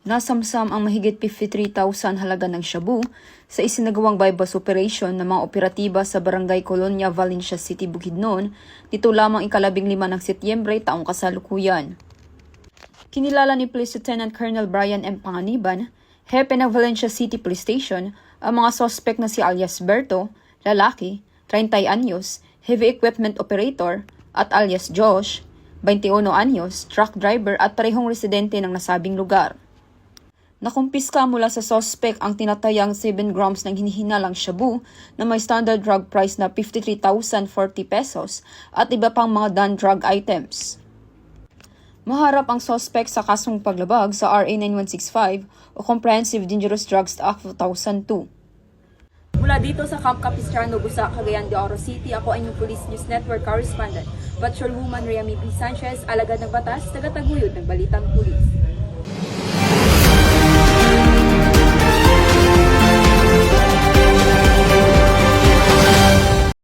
Nasamsam ang mahigit 53,000 halaga ng shabu sa isinagawang bypass operation ng mga operatiba sa Barangay Colonia, Valencia City, Bukidnon, dito lamang ika-15 ng Setyembre taong kasalukuyan. Kinilala ni Police Lieutenant Colonel Brian M. Panganiban, hepe ng Valencia City Police Station, ang mga sospek na si alias Berto, lalaki, 30 anyos, heavy equipment operator, at alias Josh, 21 anyos, truck driver at parehong residente ng nasabing lugar. Nakumpiska mula sa sospek ang tinatayang 7 grams ng hinihinalang shabu na may standard drug price na 53,040 pesos at iba pang mga non-drug items. Maharap ang sospek sa kasong paglabag sa RA 9165 o Comprehensive Dangerous Drugs Act of 2002. Mula dito sa Camp Capistrano, Busa, Cagayan de Oro City, ako ay inyong Police News Network correspondent, Patrolwoman Rhea P. Sanchez, alagad ng batas, tagataguyod ng Balitang Pulis.